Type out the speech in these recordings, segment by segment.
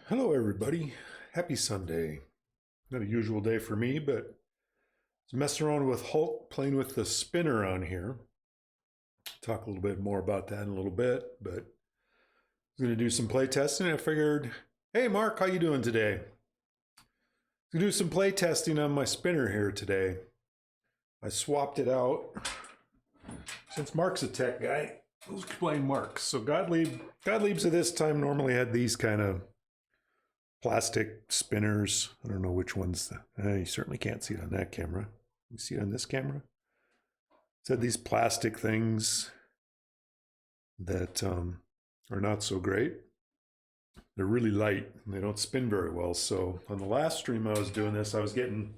Hello, everybody. Happy Sunday. Not a usual day for me, but I was messing around with Hulk, playing with the spinner on here. Talk a little bit more about that in a little bit, but I was going to do some play testing. I figured, hey, Mark, how you doing today? I'm going to do some play testing on my spinner here today. I swapped it out. Since Mark's a tech guy, let's explain Mark. So Gottlieb's at this time normally had these kind of plastic spinners. I don't know which ones. You certainly can't see it on that camera. You see it on this camera? It's had these plastic things that are not so great. They're really light and they don't spin very well. So on the last stream I was doing this, I was getting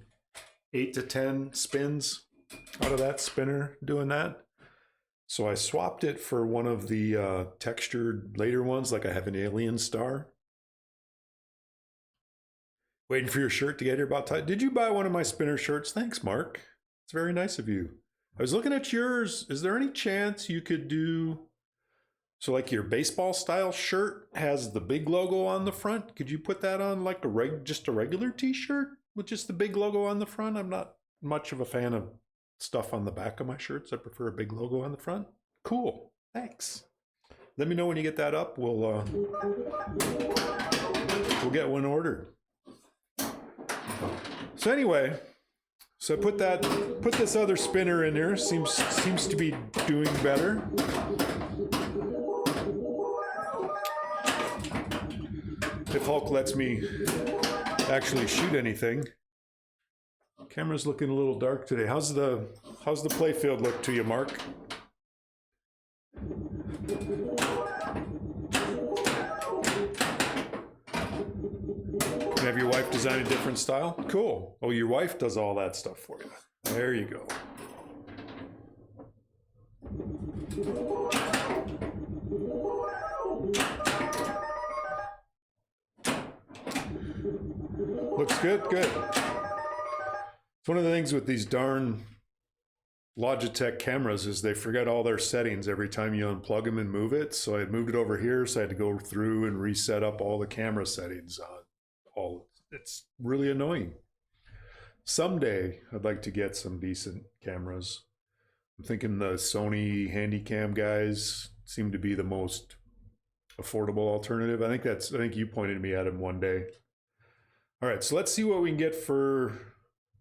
8 to 10 spins out of that spinner doing that. So I swapped it for one of the textured later ones, like I have an alien star. Waiting for your shirt to get here about time. Did you buy one of my spinner shirts? Thanks, Mark. It's very nice of you. I was looking at yours. Is there any chance you could do, so like your baseball style shirt has the big logo on the front? Could you put that on like just a regular t-shirt with just the big logo on the front? I'm not much of a fan of stuff on the back of my shirts. I prefer a big logo on the front. Cool. Thanks. Let me know when you get that up. We'll get one ordered. So anyway, so I put this other spinner in there. Seems to be doing better. If Hulk lets me actually shoot anything. Camera's looking a little dark today. How's the play field look to you, Mark? Have your wife design a different style? Cool. Oh, your wife does all that stuff for you. There you go. Looks good, good. It's one of the things with these darn Logitech cameras is they forget all their settings every time you unplug them and move it. So I had moved it over here, so I had to go through and reset up all the camera settings on all. It's really annoying. Someday I'd like to get some decent cameras. I'm thinking the Sony Handycam guys seem to be the most affordable alternative. I think you pointed me at them one day. All right, so let's see what we can get for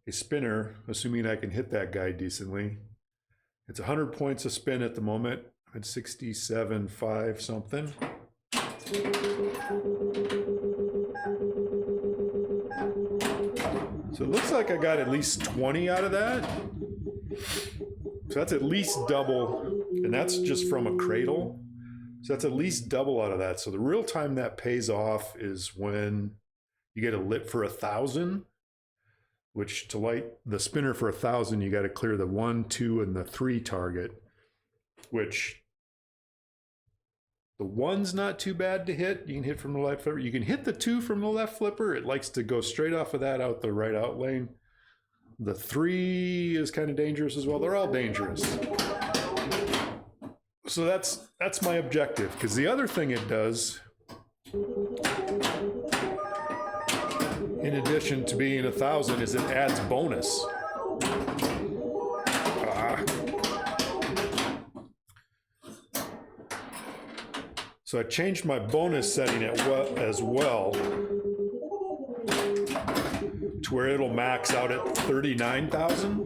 a spinner, assuming I can hit that guy decently. It's 100 points a spin at the moment. I'm at 67.5 something. So it looks like I got at least 20 out of that. So that's at least double, and that's just from a cradle. So that's at least double out of that. So the real time that pays off is when you get a lit for 1,000, which to light the spinner for 1,000, you got to clear the 1, 2, and the 3 target, which the 1's not too bad to hit. You can hit from the left flipper. You can hit the 2 from the left flipper. It likes to go straight off of that out the right out lane. The 3 is kind of dangerous as well. They're all dangerous. So that's my objective, because the other thing it does, in addition to being 1,000, is it adds bonus. So I changed my bonus setting as well to where it'll max out at 39,000.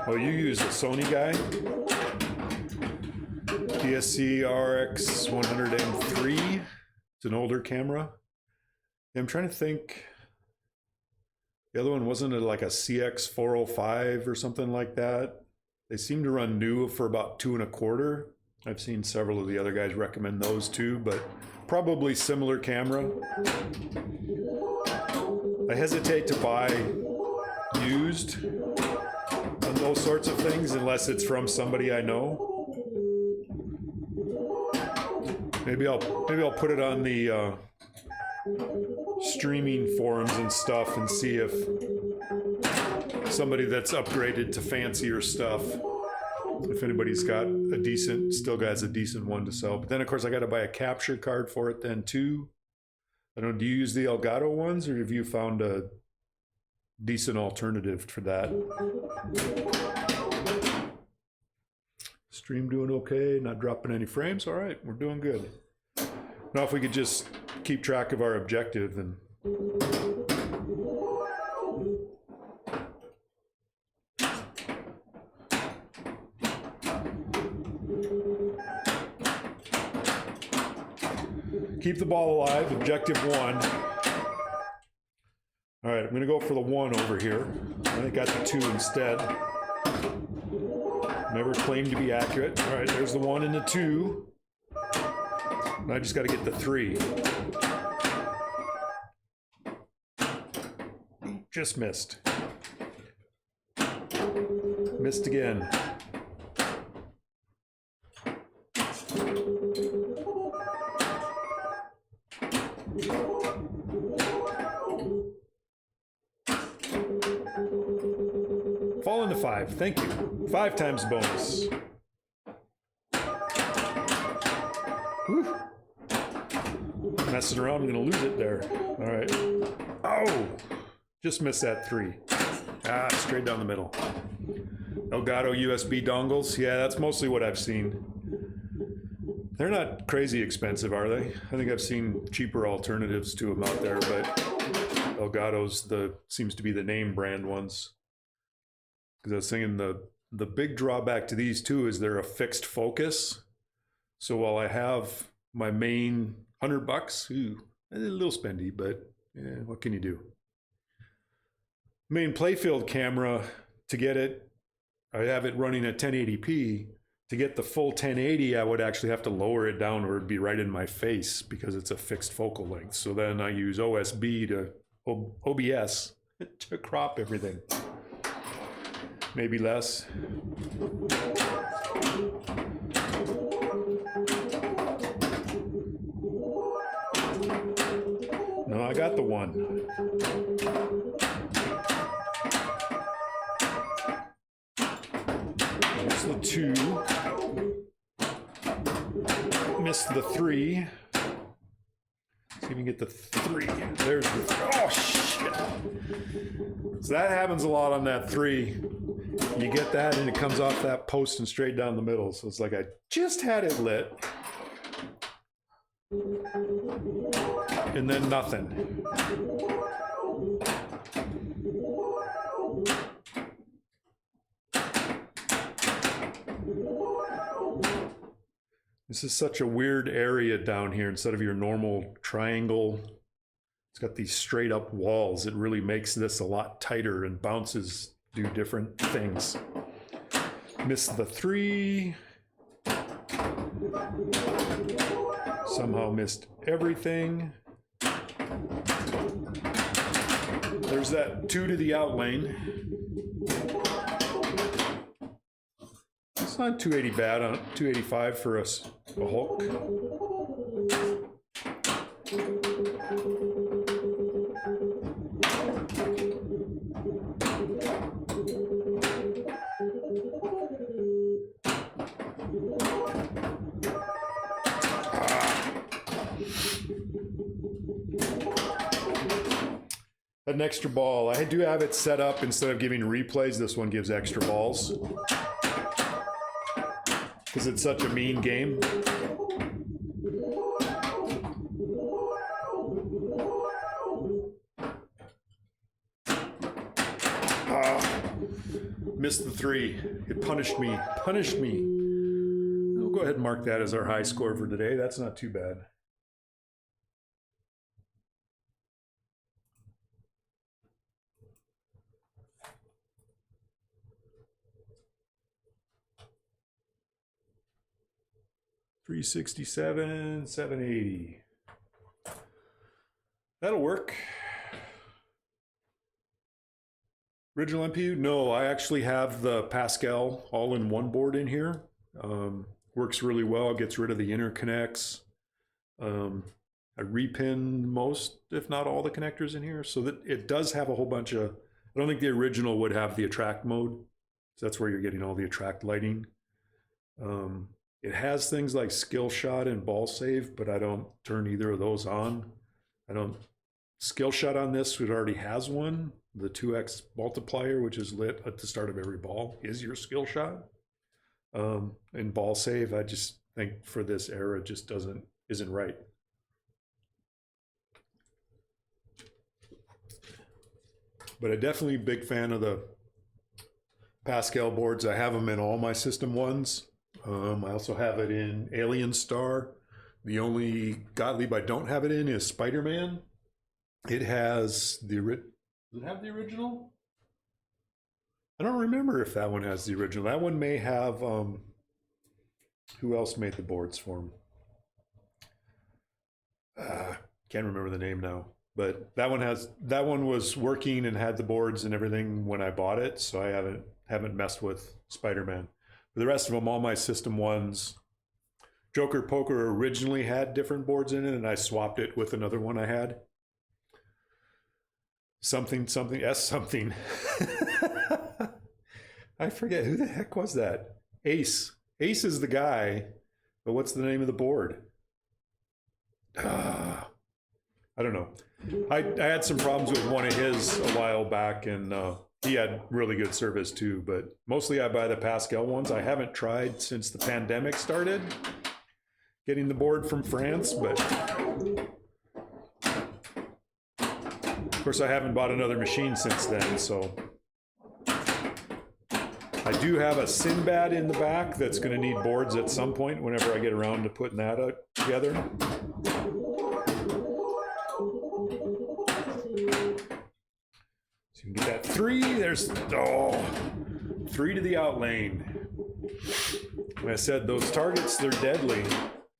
Oh, you use a Sony guy? PSC RX 103. It's an older camera. I'm trying to think. The other one wasn't it like a CX 405 or something like that? They seem to run new for about 2.25. I've seen several of the other guys recommend those too, but probably similar camera. I hesitate to buy used on those sorts of things unless it's from somebody I know. Maybe I'll put it on the streaming forums and stuff and see if somebody that's upgraded to fancier stuff. If anybody's got a decent, still has a decent one to sell. But then, of course, I got to buy a capture card for it then, too. I don't know, do you use the Elgato ones, or have you found a decent alternative for that? Stream doing okay, not dropping any frames. All right, we're doing good. Now, if we could just keep track of our objective and keep the ball alive, objective 1. All right, I'm gonna go for the 1 over here. I got the 2 instead. Never claimed to be accurate. All right, there's the 1 and the 2. And I just gotta get the 3. Just missed. Missed again. Fall into 5. Thank you. 5 times bonus. Whew. Messing around, I'm gonna lose it there. All right. Oh, just missed that 3. Straight down the middle. Elgato USB dongles. Yeah, that's mostly what I've seen. They're not crazy expensive, are they? I think I've seen cheaper alternatives to them out there, but Elgato's seems to be the name brand ones. Because I was thinking the big drawback to these too is they're a fixed focus. So while I have my main $100, a little spendy, but yeah, what can you do? Main playfield camera, to get it, I have it running at 1080p. To get the full 1080, I would actually have to lower it down or it'd be right in my face because it's a fixed focal length. So then I use OBS to crop everything. Maybe less. No, I got the 1. There's the 2. Missed the 3. Let's see if we can get the 3. There's the 3. Oh, shit. So that happens a lot on that 3. You get that and it comes off that post and straight down the middle. So it's like I just had it lit. And then nothing. This is such a weird area down here. Instead of your normal triangle, it's got these straight up walls. It really makes this a lot tighter and bounces do different things. Missed the 3. Somehow missed everything. There's that 2 to the out lane. It's not 280 bad on 285 for us, a Hulk. An extra ball. I do have it set up, instead of giving replays, this one gives extra balls. Because it's such a mean game. Missed the 3. It punished me. Punished me. We'll go ahead and mark that as our high score for today. That's not too bad. $367, $780. That'll work. Original MPU? No, I actually have the Pascal all-in-one board in here. Works really well, gets rid of the interconnects. I repin most, if not all, the connectors in here, so that it does have a whole bunch of I don't think the original would have the attract mode. So that's where you're getting all the attract lighting. It has things like skill shot and ball save, but I don't turn either of those on. I don't. Skill shot on this, it already has one. The 2x multiplier, which is lit at the start of every ball, is your skill shot. And ball save, I just think for this era just isn't right. But I'm definitely a big fan of the Pascal boards. I have them in all my System 1s. I also have it in Alien Star. The only Gottlieb I don't have it in is Spider-Man. It has does it have the original? I don't remember if that one has the original. That one may have, who else made the boards for him? Can't remember the name now. But that one was working and had the boards and everything when I bought it, so I haven't messed with Spider-Man. For the rest of them, all my System 1s, Joker Poker originally had different boards in it, and I swapped it with another one I had. Something, S something. I forget, who the heck was that? Ace. Ace is the guy, but what's the name of the board? I don't know. I had some problems with one of his a while back, and he had really good service too, but mostly I buy the Pascal ones. I haven't tried since the pandemic started getting the board from France, but of course I haven't bought another machine since then, so I do have a Sinbad in the back that's going to need boards at some point whenever I get around to putting that together. So you can get that 3. There's 3 to the out lane. Like I said, those targets, they're deadly.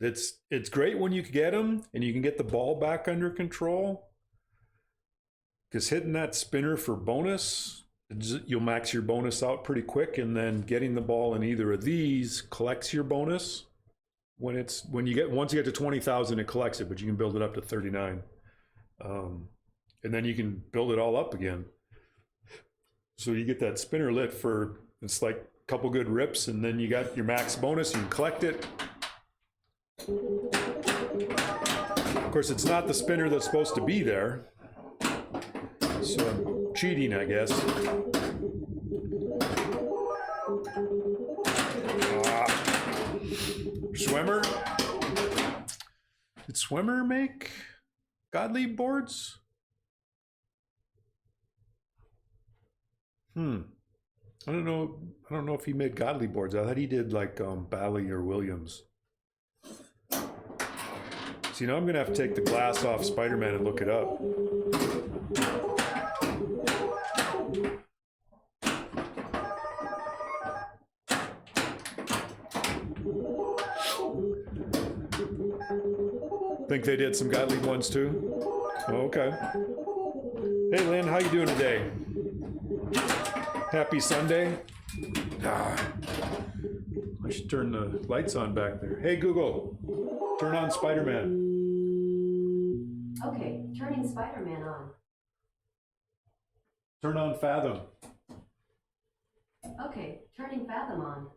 It's great when you can get them and you can get the ball back under control, because hitting that spinner for bonus, you'll max your bonus out pretty quick, and then getting the ball in either of these collects your bonus. Once you get to 20,000, it collects it, but you can build it up to 39, and then you can build it all up again. So you get that spinner lit for, it's like a couple good rips, and then you got your max bonus. You can collect it. Of course, it's not the spinner that's supposed to be there, so I'm cheating, I guess. Swimmer? Did Swimmer make Gottlieb boards? I don't know if he made Gottlieb boards. I thought he did like Bally or Williams. So, I'm gonna have to take the glass off Spider-Man and look it up. Think they did some Gottlieb ones too? Oh, okay. Hey Lynn, how you doing today? Happy Sunday. I should turn the lights on back there. Hey Google, turn on Spider-Man. Okay, turning Spider-Man on. Turn on Fathom. Okay, turning Fathom on.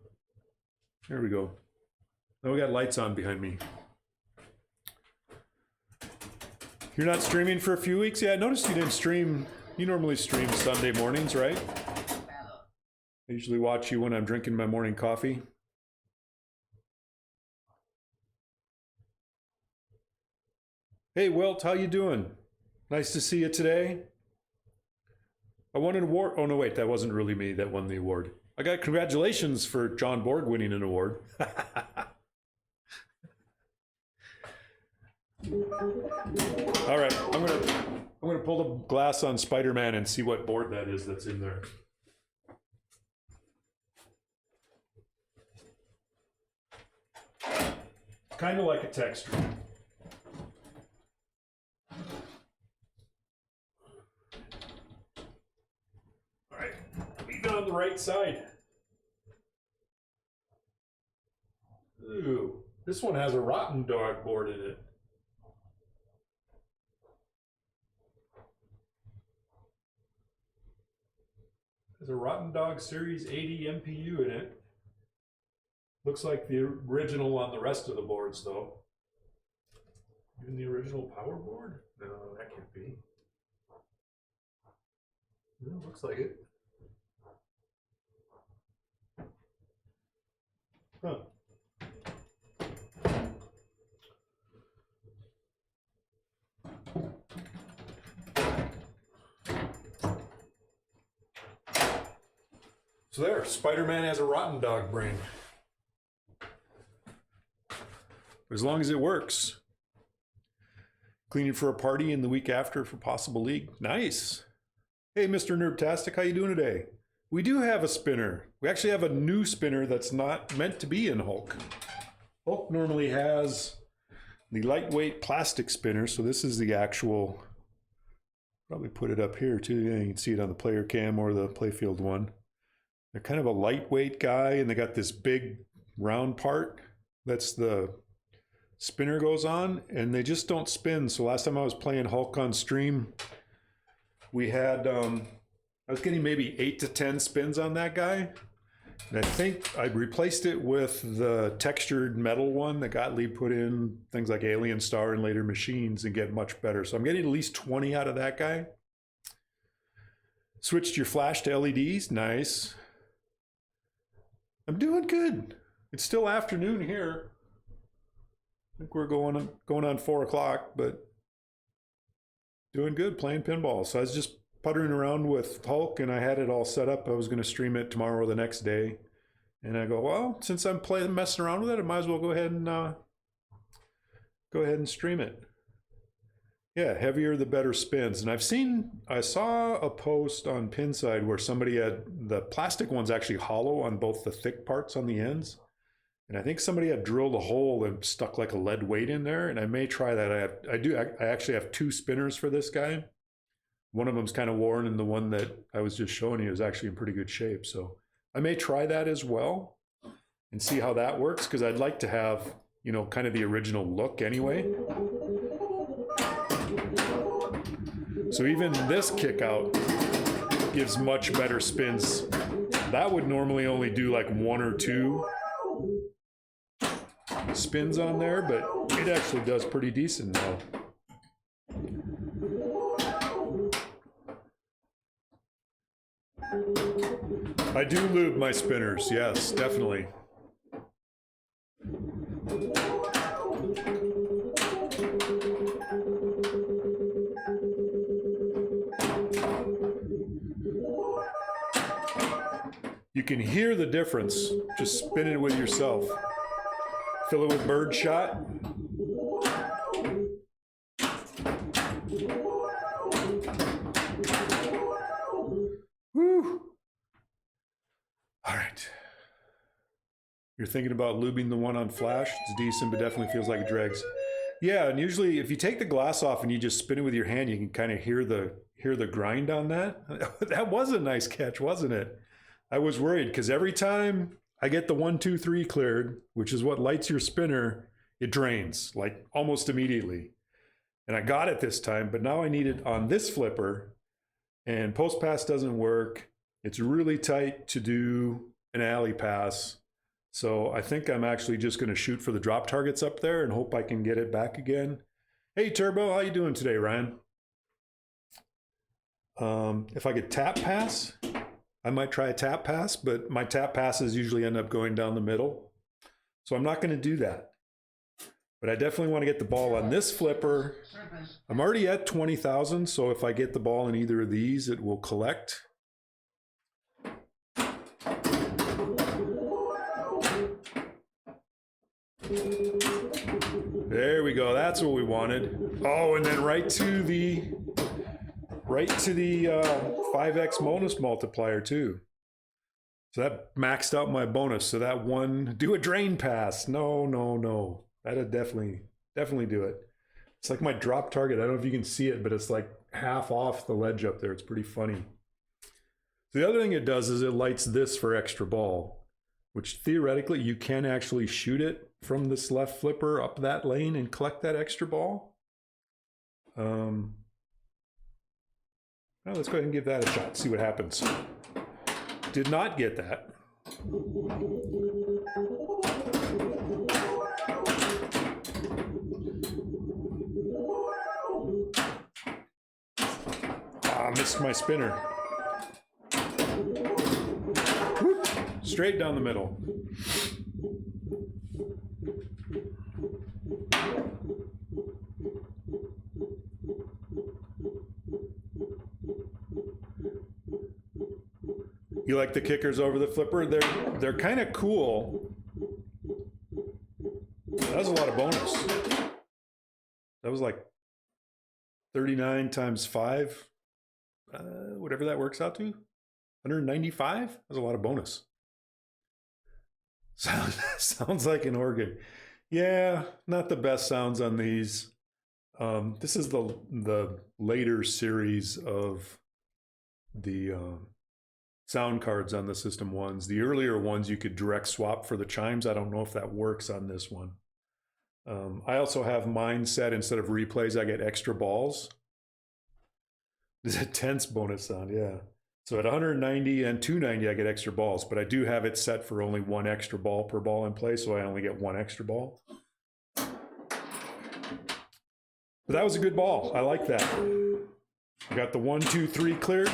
There we go. Now we got lights on behind me. You're not streaming for a few weeks? Yeah, I noticed you didn't stream. You normally stream Sunday mornings, right? I usually watch you when I'm drinking my morning coffee. Hey Wilt, how you doing? Nice to see you today. I won an award. Oh no, wait, that wasn't really me that won the award. I got congratulations for John Borg winning an award. All right, I'm gonna pull the glass on Spider-Man and see what board that is that's in there. Kind of like a texture. All right, leave it on the right side. Ooh, this one has a rotten dog board in it. There's a Rotten Dog Series 80 MPU in it. Looks like the original on the rest of the boards, though. Even the original power board? No, that can't be. No, looks like it. Huh. So there, Spider-Man has a rotten dog brain. As long as it works. Cleaning for a party in the week after for possible league. Nice. Hey, Mr. Nerdtastic, how you doing today? We do have a spinner. We actually have a new spinner that's not meant to be in Hulk. Hulk normally has the lightweight plastic spinner, so this is the actual, probably put it up here too. Yeah, you can see it on the player cam or the playfield one. They're kind of a lightweight guy, and they got this big round part that's the spinner goes on, and they just don't spin. So last time I was playing Hulk on stream, we had, I was getting maybe 8 to 10 spins on that guy. And I think I replaced it with the textured metal one that Gottlieb put in things like Alien Star and later Machines and get much better. So I'm getting at least 20 out of that guy. Switched your flash to LEDs, nice. I'm doing good. It's still afternoon here. I think we're going on 4 o'clock, but doing good, playing pinball. So I was just puttering around with Hulk, and I had it all set up. I was going to stream it tomorrow or the next day. And I go, well, since I'm messing around with it, I might as well go ahead and stream it. Yeah, heavier the better spins. And I saw a post on Pinside where somebody had, the plastic one's actually hollow on both the thick parts on the ends. And I think somebody had drilled a hole and stuck like a lead weight in there. And I may try that. I actually have 2 spinners for this guy. One of them's kind of worn, and the one that I was just showing you is actually in pretty good shape. So I may try that as well and see how that works, because I'd like to have, you know, kind of the original look anyway. So even this kick out gives much better spins. That would normally only do like 1 or 2 spins on there, but it actually does pretty decent now. I do lube my spinners, yes, definitely. You can hear the difference just spinning it with yourself. Fill it with bird shot. Woo! All right. You're thinking about lubing the one on flash? It's decent, but definitely feels like it drags. Yeah, and usually if you take the glass off and you just spin it with your hand, you can kind of hear the grind on that. That was a nice catch, wasn't it? I was worried because every time I get the 1, 2, 3 cleared, which is what lights your spinner, it drains like almost immediately. And I got it this time, but now I need it on this flipper, and post pass doesn't work. It's really tight to do an alley pass. So I think I'm actually just going to shoot for the drop targets up there and hope I can get it back again. Hey Turbo, how you doing today, Ryan? If I could tap pass, I might try a tap pass, but my tap passes usually end up going down the middle. So I'm not going to do that. But I definitely want to get the ball on this flipper. I'm already at 20,000, so if I get the ball in either of these, it will collect. There we go. That's what we wanted. Oh, and then right to the 5x bonus multiplier too. So that maxed out my bonus. So that one, do a drain pass. No. That'd definitely do it. It's like my drop target. I don't know if you can see it, but it's like half off the ledge up there. It's pretty funny. So the other thing it does is it lights this for extra ball, which theoretically you can actually shoot it from this left flipper up that lane and collect that extra ball. Well, let's go ahead and give that a shot, see what happens. Did not get that. Missed my spinner. Whoop, straight down the middle. You like the kickers over the flipper? They're kind of cool. That was a lot of bonus. That was like 39 times 5. Whatever that works out to, 195. That's a lot of bonus. Sounds like an organ. Yeah, not the best sounds on these. This is the later series of the sound cards on the System 1s. The earlier ones you could direct swap for the chimes. I don't know if that works on this one. I also have mine set, instead of replays, I get extra balls. This is a tense bonus sound, yeah. So at 190 and 290, I get extra balls, but I do have it set for only 1 extra ball per ball in play, so I only get 1 extra ball. But that was a good ball. I like that. I got the 1, 2, 3 cleared.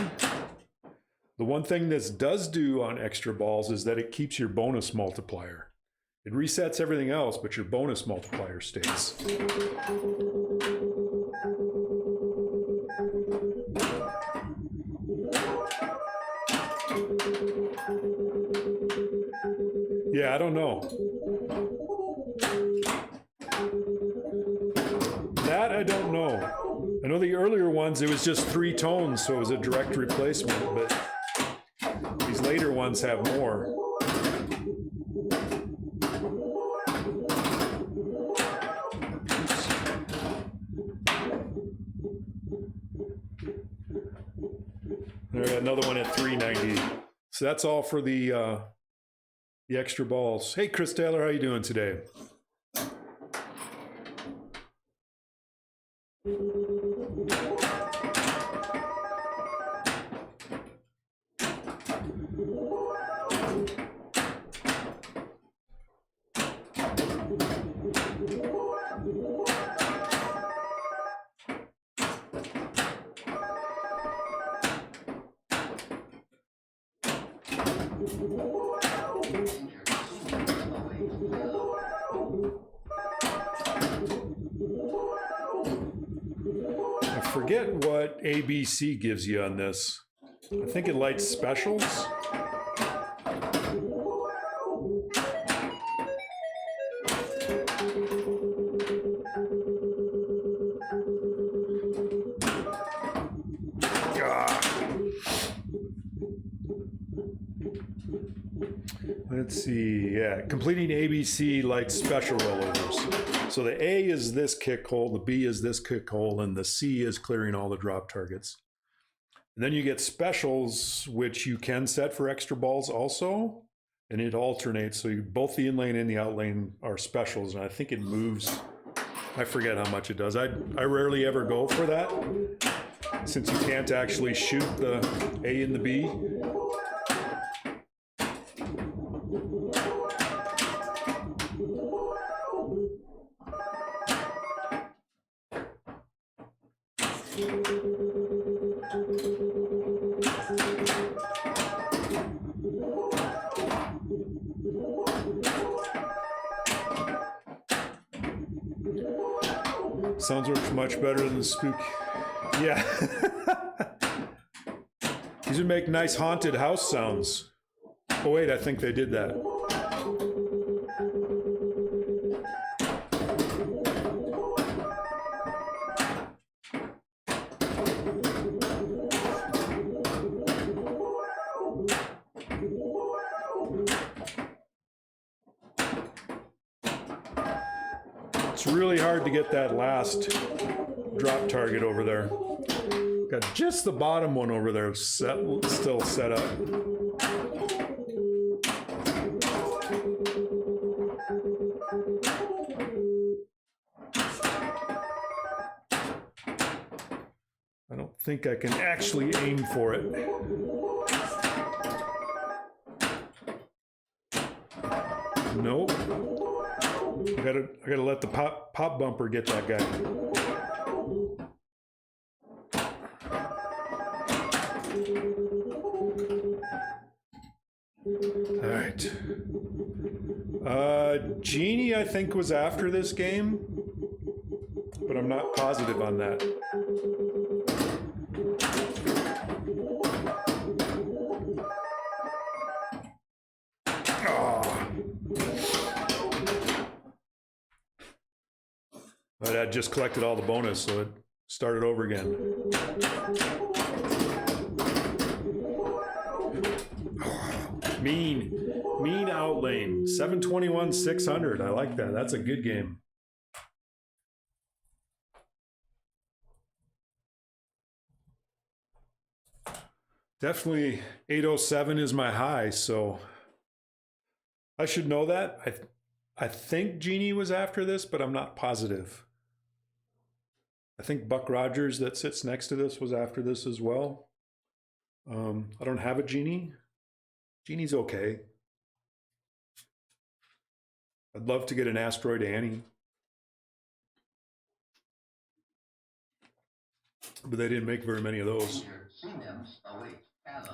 The one thing this does do on extra balls is that it keeps your bonus multiplier. It resets everything else, but your bonus multiplier stays. Yeah, I don't know. That I don't know. I know the earlier ones, it was just 3 tones, so it was a direct replacement, but these later ones have more. There, another one at 390. So that's all for the extra balls. Hey, Chris Taylor, how you doing today? I forget what ABC gives you on this. I think it lights specials. Let's see, yeah, completing ABC lights special rollovers. So the A is this kick hole, the B is this kick hole, and the C is clearing all the drop targets. And then you get specials, which you can set for extra balls also, and it alternates. So both the in lane and the out lane are specials, and I think it moves. I forget how much it does. I rarely ever go for that, since you can't actually shoot the A and the B. Sounds much better than the spook. Yeah. These would make nice haunted house sounds. Oh wait, I think they did that. It's really hard to get that last drop target over there. Got just the bottom one over there still set up. I don't think I can actually aim for it. Nope. I gotta let the pop bumper get that guy. All right. Genie, I think, was after this game, but I'm not positive on that. But I just collected all the bonus, so it started over again. Mean outlane. 721, 600. I like that. That's a good game. Definitely 807 is my high, so I should know that. I think Genie was after this, but I'm not positive. I think Buck Rogers that sits next to this was after this as well. I don't have a Genie. Genie's okay. I'd love to get an Asteroid Annie. But they didn't make very many of those.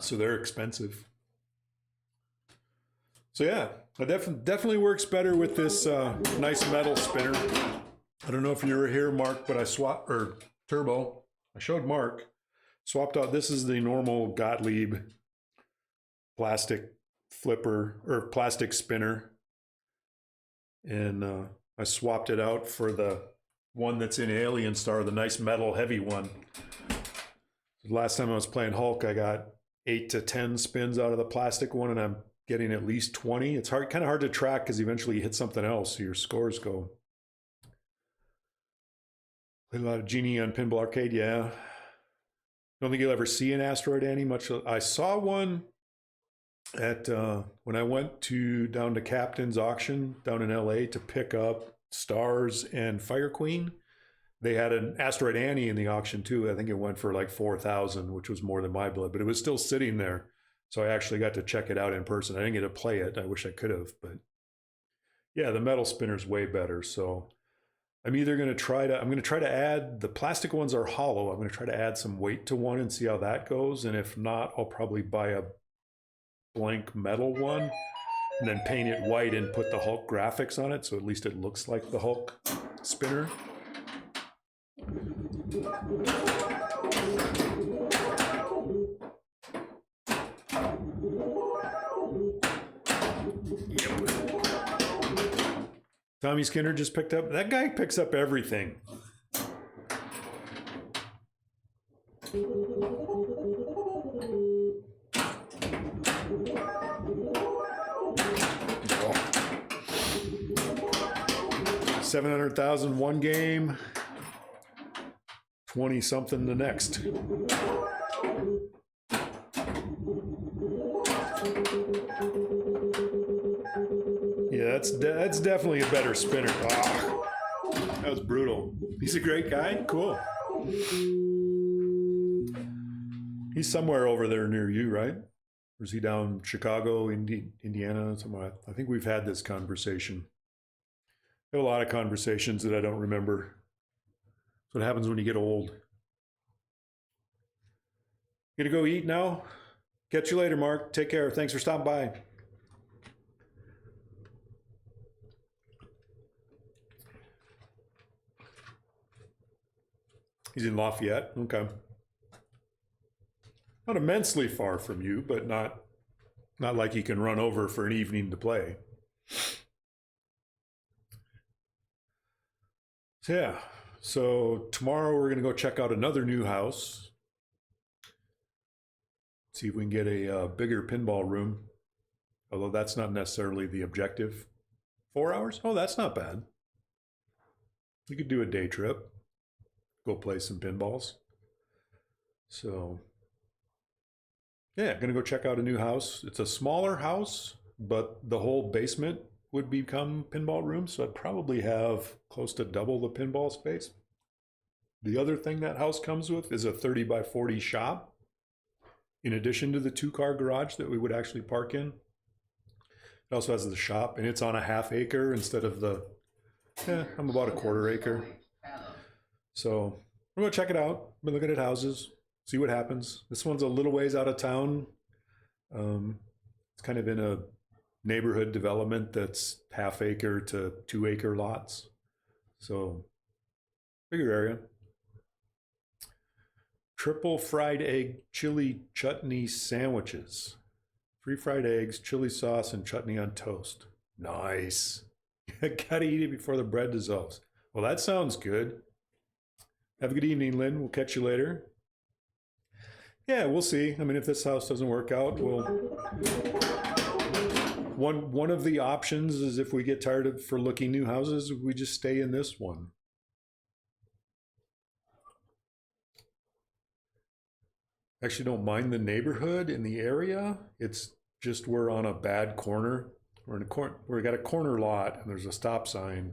So they're expensive. So yeah, it definitely works better with this nice metal spinner. I don't know if you were here, Mark, but I swapped, or Turbo, I showed Mark, swapped out, this is the normal Gottlieb plastic flipper, or plastic spinner. And I swapped it out for the one that's in Alien Star, the nice metal heavy one. The last time I was playing Hulk, I got 8 to 10 spins out of the plastic one, and I'm getting at least 20. It's kind of hard to track because eventually you hit something else, so your scores go. Played a lot of Genie on Pinball Arcade, yeah. Don't think you'll ever see an Asteroid Annie much. I saw one at when I went down to Captain's auction down in LA to pick up Stars and Fire Queen. They had an Asteroid Annie in the auction too. I think it went for like 4,000, which was more than my blood, but it was still sitting there. So I actually got to check it out in person. I didn't get to play it. I wish I could have, but yeah, the metal spinner's way better. So I'm either going to try to add, the plastic ones are hollow. I'm going to try to add some weight to one and see how that goes. And if not, I'll probably buy a blank metal one and then paint it white and put the Hulk graphics on it. So at least it looks like the Hulk spinner. Yep. Tommy Skinner just picked up. That guy picks up everything. $700,000 one game, 20 something the next. Yeah, that's definitely a better spinner. Oh, that was brutal. He's a great guy. Cool. He's somewhere over there near you, right? Or is he down Chicago, Indiana, somewhere? I think we've had this conversation. I have a lot of conversations that I don't remember. That's what happens when you get old. Gonna go eat now? Catch you later, Mark. Take care. Thanks for stopping by. He's in Lafayette. Okay. Not immensely far from you, but not like he can run over for an evening to play. So yeah, so tomorrow we're going to go check out another new house. See if we can get a bigger pinball room, although that's not necessarily the objective. 4 hours? Oh, that's not bad. You could do a day trip, go play some pinballs. So yeah, going to go check out a new house. It's a smaller house, but the whole basement would become pinball room, so I'd probably have close to double the pinball space. The other thing that house comes with is a 30 by 40 shop, in addition to the 2-car garage that we would actually park in. It also has the shop, and it's on a half acre instead of the, I'm about a quarter acre. So I'm gonna check it out. I'm looking at houses, see what happens. This one's a little ways out of town. It's kind of in a neighborhood development that's half acre to 2 acre lots. So bigger area. Triple fried egg chili chutney sandwiches. 3 fried eggs, chili sauce, and chutney on toast. Nice. Gotta eat it before the bread dissolves. Well, that sounds good. Have a good evening, Lynn. We'll catch you later. Yeah, we'll see. I mean, if this house doesn't work out, we'll... One of the options is if we get tired of for looking new houses, we just stay in this one. Actually don't mind the neighborhood in the area. It's just we're on a bad corner. We're in a corner. We got a corner lot and there's a stop sign,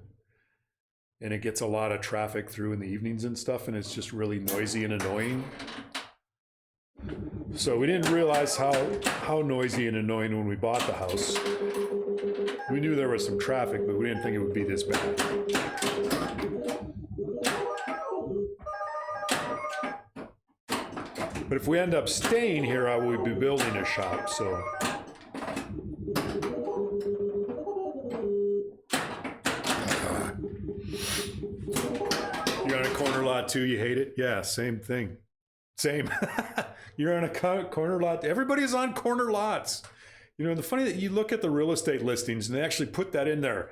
and it gets a lot of traffic through in the evenings and stuff, and it's just really noisy and annoying. So we didn't realize how noisy and annoying when we bought the house. We knew there was some traffic, but we didn't think it would be this bad. But if we end up staying here, I will be building a shop, so. You're on a corner lot too, you hate it? Yeah, same thing. Same. You're on a corner lot. Everybody's on corner lots. You know, the funny that you look at the real estate listings and they actually put that in there.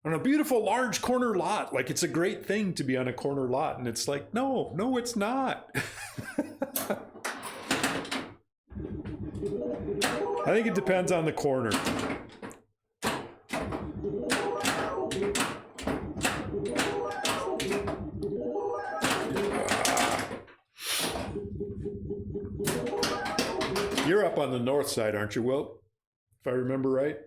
On a beautiful large corner lot, like it's a great thing to be on a corner lot, and it's like, no, it's not. I think it depends on the corner. You're up on the north side, aren't you, Wilt? If I remember right.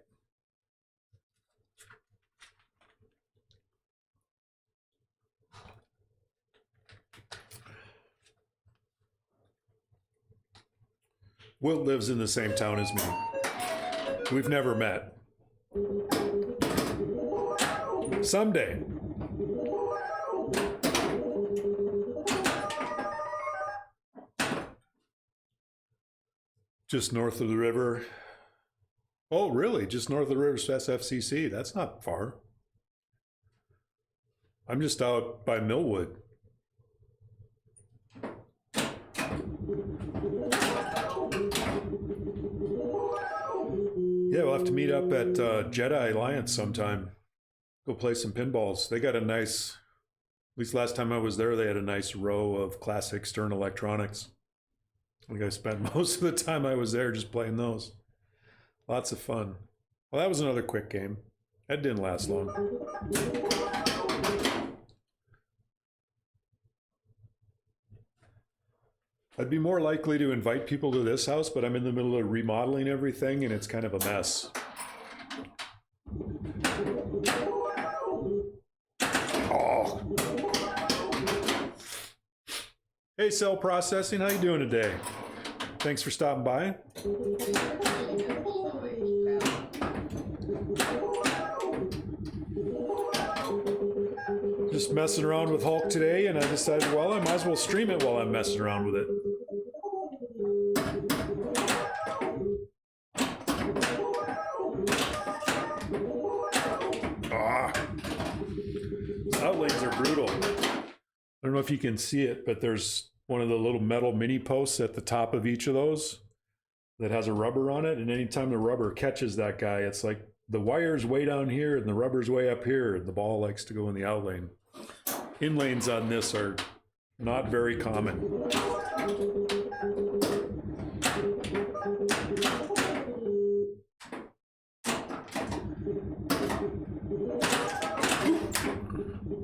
Wilt lives in the same town as me. We've never met. Someday. Just north of the river. Oh, really? Just north of the river is SFCC. That's not far. I'm just out by Millwood. Yeah, we'll have to meet up at Jedi Alliance sometime. Go play some pinballs. They got a nice, at least last time I was there, they had a nice row of classic Stern electronics. I think I spent most of the time I was there just playing those. Lots of fun. Well, that was another quick game. That didn't last long. I'd be more likely to invite people to this house, but I'm in the middle of remodeling everything and it's kind of a mess. Oh. Hey, Cell Processing, how you doing today? Thanks for stopping by. Just messing around with Hulk today, and I decided, well, I might as well stream it while I'm messing around with it. Outlays are brutal. I don't know if you can see it, but there's one of the little metal mini posts at the top of each of those that has a rubber on it, and anytime the rubber catches that guy, it's like the wire's way down here and the rubber's way up here, and the ball likes to go in the out lane. In lanes on this are not very common.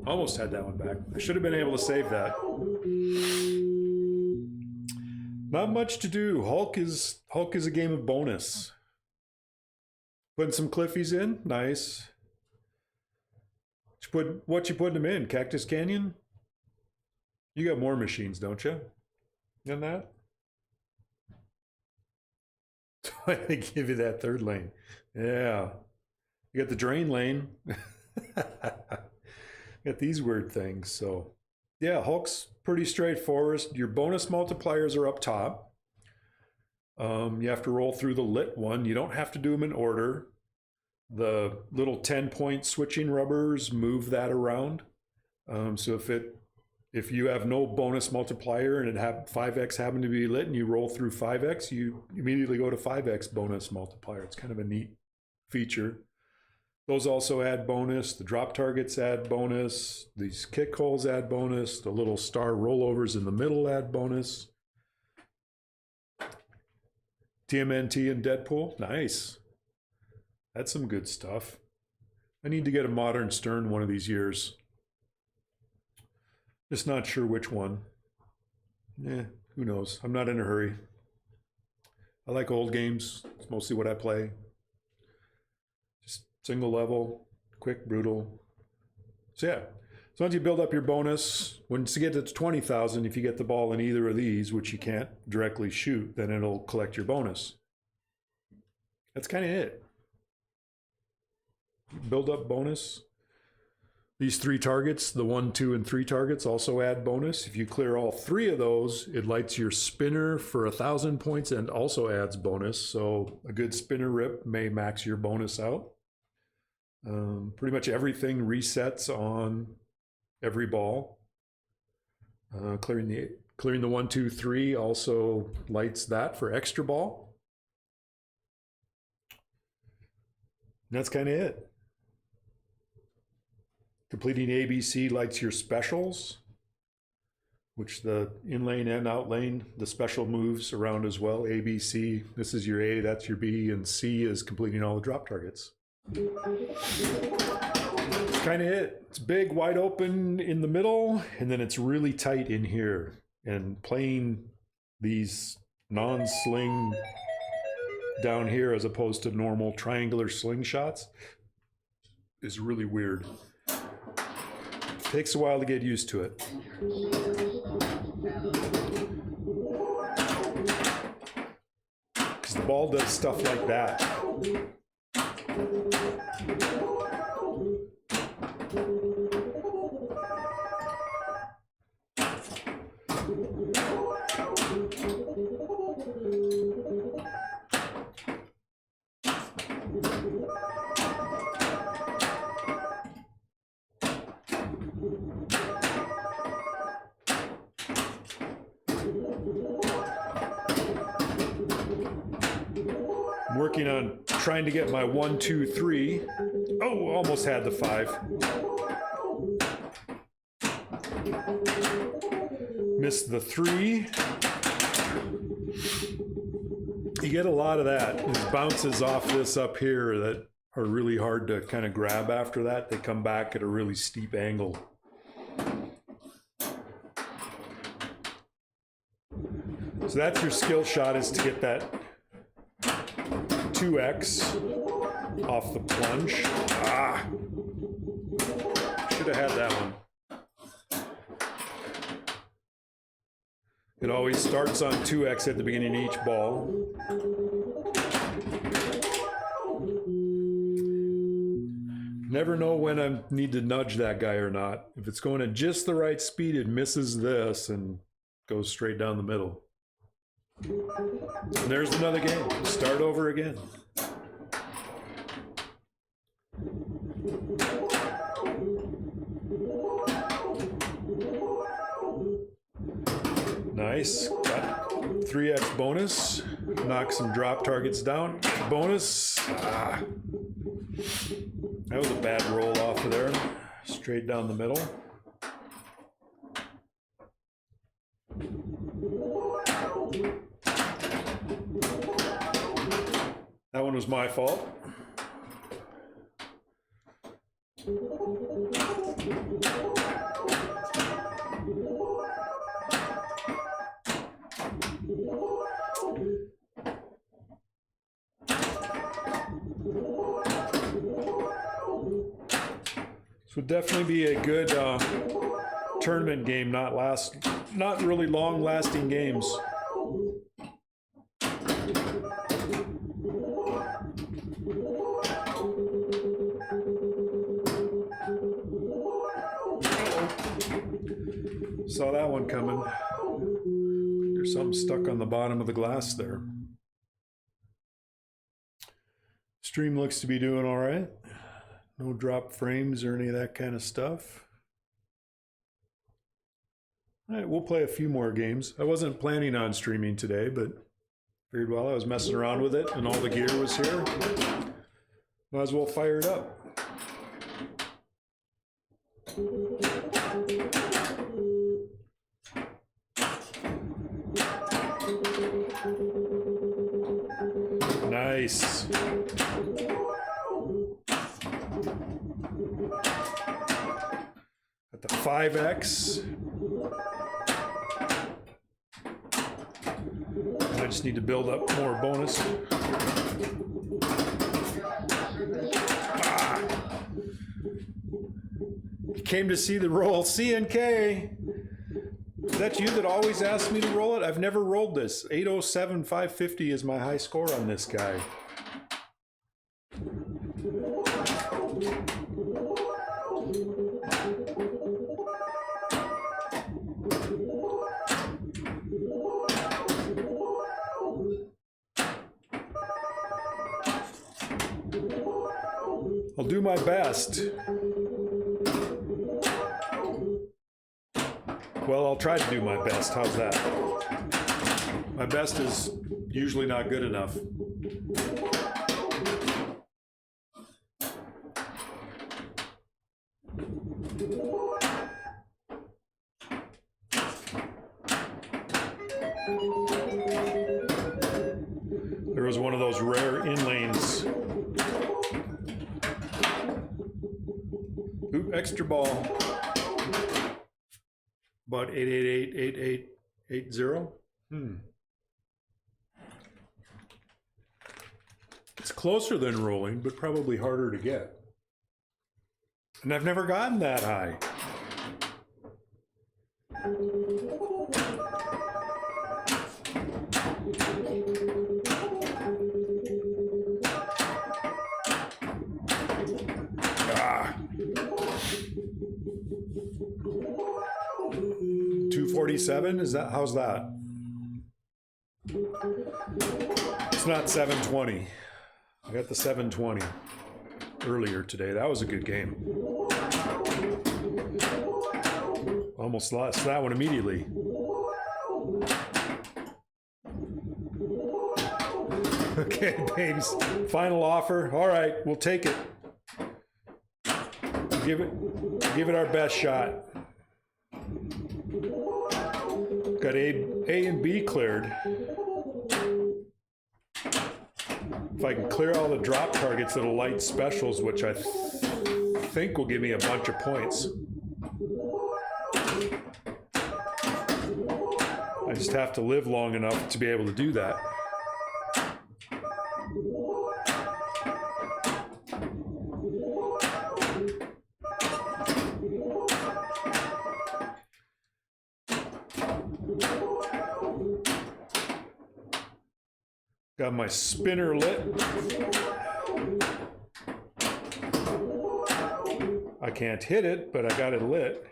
Almost had that one back. I should have been able to save that. Not much to do. Hulk is a game of bonus. Putting some Cliffies in, nice. What you putting them in? Cactus Canyon? You got more machines, don't you? Than that? Why they give you that third lane? Yeah. You got the drain lane. Got these weird things. So, yeah, Hulk's pretty straightforward. Your bonus multipliers are up top. You have to roll through the lit one. You don't have to do them in order. The little 10-point switching rubbers move that around. So if you have no bonus multiplier and it have 5x happen to be lit and you roll through 5x, you immediately go to 5x bonus multiplier. It's kind of a neat feature. Those also add bonus. The drop targets add bonus. These kick holes add bonus. The little star rollovers in the middle add bonus. TMNT and Deadpool, nice. That's some good stuff. I need to get a modern Stern one of these years. Just not sure which one. Who knows? I'm not in a hurry. I like old games. It's mostly what I play. Just single level, quick, brutal. So yeah. So once you build up your bonus, once you get to 20,000, if you get the ball in either of these, which you can't directly shoot, then it'll collect your bonus. That's kind of it. Build up bonus. These 3 targets, the 1, 2, and 3 targets also add bonus. If you clear all 3 of those, it lights your spinner for 1,000 points and also adds bonus. So a good spinner rip may max your bonus out. Pretty much everything resets on every ball. Clearing the 1, 2, 3 also lights that for extra ball. And that's kind of it. Completing ABC lights your specials, which the in lane and out lane, the special moves around as well. A, B, C, this is your A, that's your B, and C is completing all the drop targets. That's kind of it. It's big, wide open in the middle, and then it's really tight in here. And playing these non-sling down here as opposed to normal triangular slingshots is really weird. Takes a while to get used to it. Because the ball does stuff like that. Working on trying to get my 1, 2, 3. Oh, almost had the 5. Missed the 3. You get a lot of that. It bounces off this up here that are really hard to kind of grab after that. They come back at a really steep angle. So that's your skill shot, is to get that 2x off the plunge. Should have had that one. It always starts on 2x at the beginning of each ball. Never know when I need to nudge that guy or not. If it's going at just the right speed, it misses this and goes straight down the middle. And there's another game. Start over again. Nice. Got 3x bonus. Knock some drop targets down. Bonus. That was a bad roll off of there. Straight down the middle. That one was my fault. This would definitely be a good tournament game, not really long-lasting games. coming. There's something stuck on the bottom of the glass there. Stream looks to be doing all right. No drop frames or any of that kind of stuff. All right, we'll play a few more games. I wasn't planning on streaming today, but figured while I was messing around with it and all the gear was here, might as well fire it up. Nice. At the 5X. I just need to build up more bonus. You came to see the roll. CNK. Is that you that always asks me to roll it? I've never rolled this. 807, 550 is my high score on this guy. I'll do my best. Well, I'll try to do my best. How's that? My best is usually not good enough. There was one of those rare inlanes. Oop, extra ball. About 888-8880. It's closer than rolling, but probably harder to get. And I've never gotten that high. Ah. 247, is that, how's that? It's not 720. I got the 720 earlier today. That was a good game. Almost lost that one immediately. Okay, babes. Final offer. All right, we'll take it. Give it our best shot. Got A and B cleared. If I can clear all the drop targets that'll light specials, which I think will give me a bunch of points. I just have to live long enough to be able to do that. Got my spinner lit. I can't hit it, but I got it lit.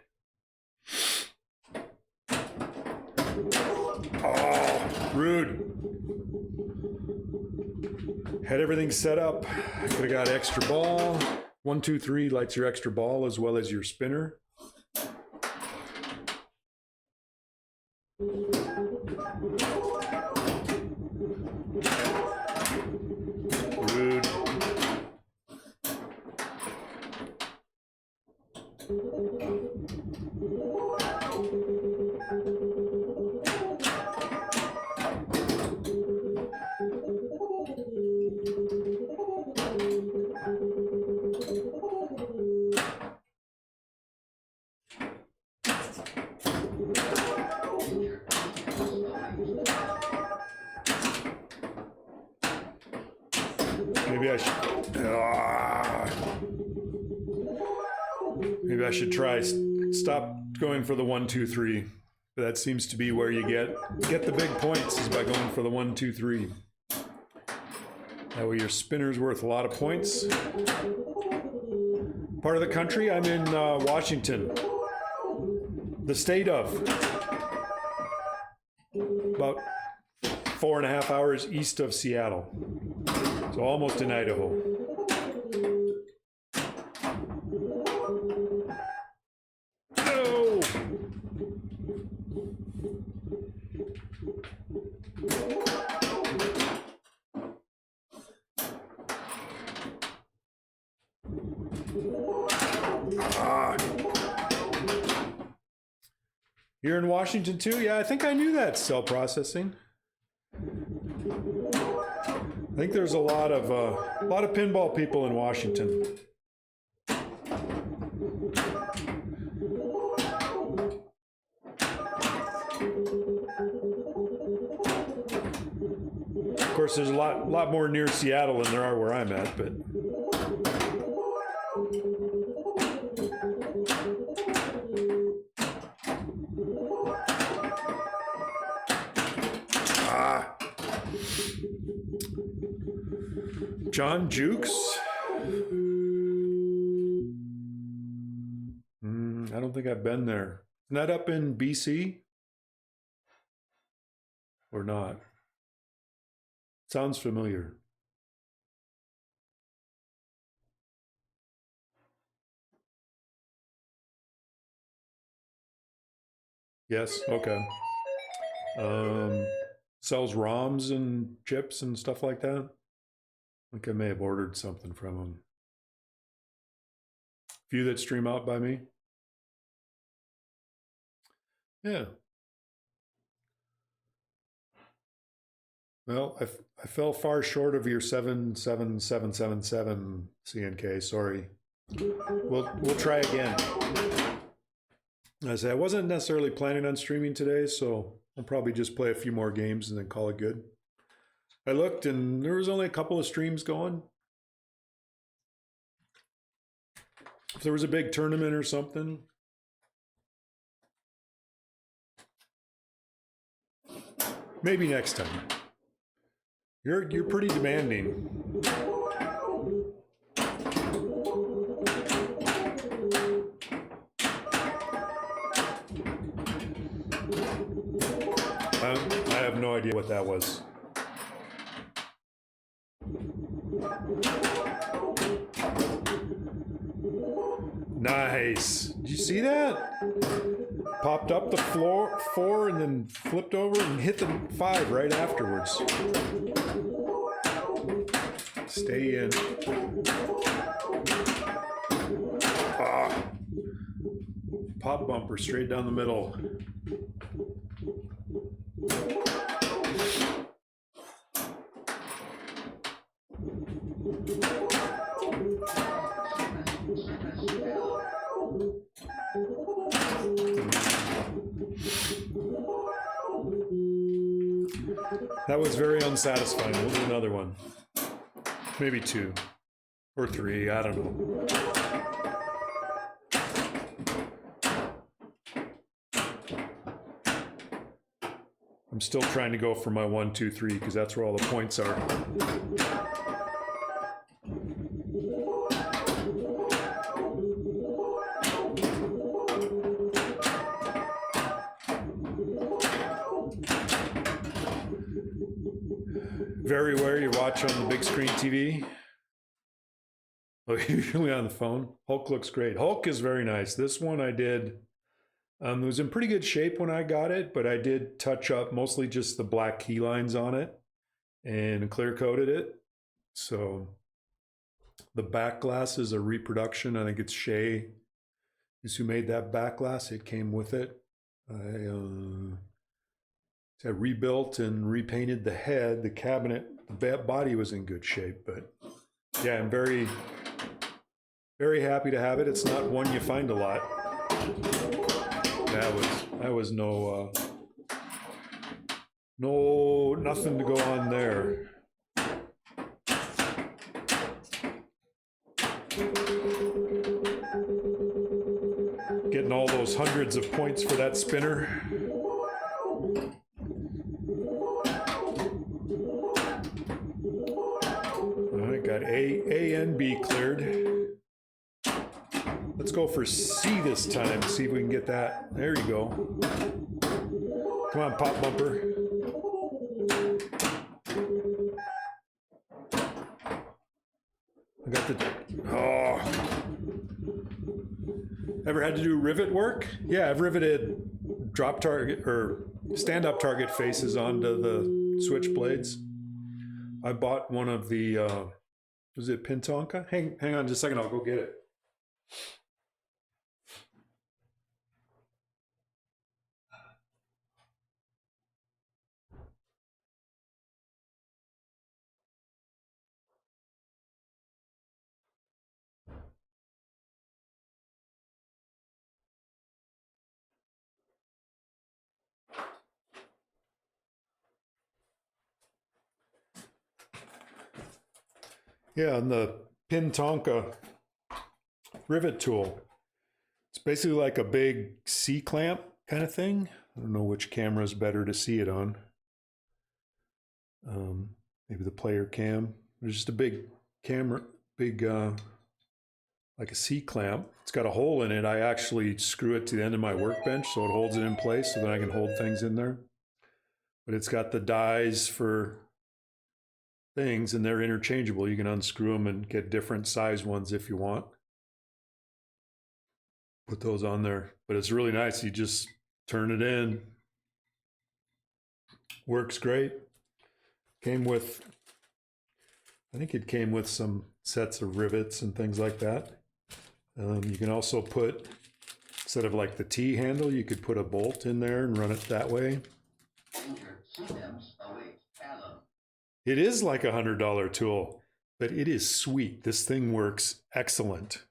Oh, rude. Had everything set up. I could have got extra ball. 1, 2, 3 lights your extra ball as well as your spinner. Rude. Maybe I should try stop going for the 1, 2, 3. But that seems to be where you get the big points, is by going for the 1, 2, 3. That way your spinner's worth a lot of points. Part of the country, I'm in Washington, the state of. about 4.5 hours east of Seattle. So almost in Idaho. No! You're in Washington too? Yeah, I think I knew that, cell processing. I think there's a lot of pinball people in Washington. Of course, there's a lot more near Seattle than there are where I'm at, but. John Jukes? I don't think I've been there. Isn't that up in BC? Or not? Sounds familiar. Yes, okay. Sells ROMs and chips and stuff like that. I think I may have ordered something from him. Few that stream out by me. Yeah. Well, I fell far short of your 77777 CNK. Sorry. We'll try again. I say I wasn't necessarily planning on streaming today, so I'll probably just play a few more games and then call it good. I looked and there was only a couple of streams going. If there was a big tournament or something. Maybe next time. You're pretty demanding. I have no idea what that was. Nice. Did you see that? Popped up the floor 4 and then flipped over and hit the 5 right afterwards. Stay in. Pop bumper straight down the middle. That was very unsatisfying. We'll do another one. Maybe 2 or 3, I don't know. I'm still trying to go for my 1, 2, 3 because that's where all the points are. Very rare you watch on the big screen TV. Oh, usually on the phone. Hulk looks great. Hulk is very nice. This one I did. It was in pretty good shape when I got it, but I did touch up mostly just the black key lines on it and clear coated it. So the back glass is a reproduction. I think it's Shea is who made that back glass. It came with it. I rebuilt and repainted the head, the cabinet. The body was in good shape, but yeah, I'm very, very happy to have it. It's not one you find a lot. That was nothing to go on there. Getting all those hundreds of points for that spinner. Got A and B cleared. Let's go for C this time. See if we can get that. There you go. Come on, pop bumper. I got the, oh. Ever had to do rivet work? Yeah, I've riveted drop target or stand-up target faces onto the switch blades. I bought one of the, was it Pintonka? Hang on just a second, I'll go get it. Yeah, and the Pintonka rivet tool. It's basically like a big C-clamp kind of thing. I don't know which camera is better to see it on. Maybe the player cam. There's just a big camera, like a C-clamp. It's got a hole in it. I actually screw it to the end of my workbench so it holds it in place so that I can hold things in there. But it's got the dies for things and they're interchangeable. You can unscrew them and get different size ones if you want. Put those on there, but it's really nice. You just turn it in. Works great. Came with, I think it came with some sets of rivets and things like that. You can also put, instead of like the T handle, you could put a bolt in there and run it that way. It is like $100 tool, but it is sweet. This thing works excellent.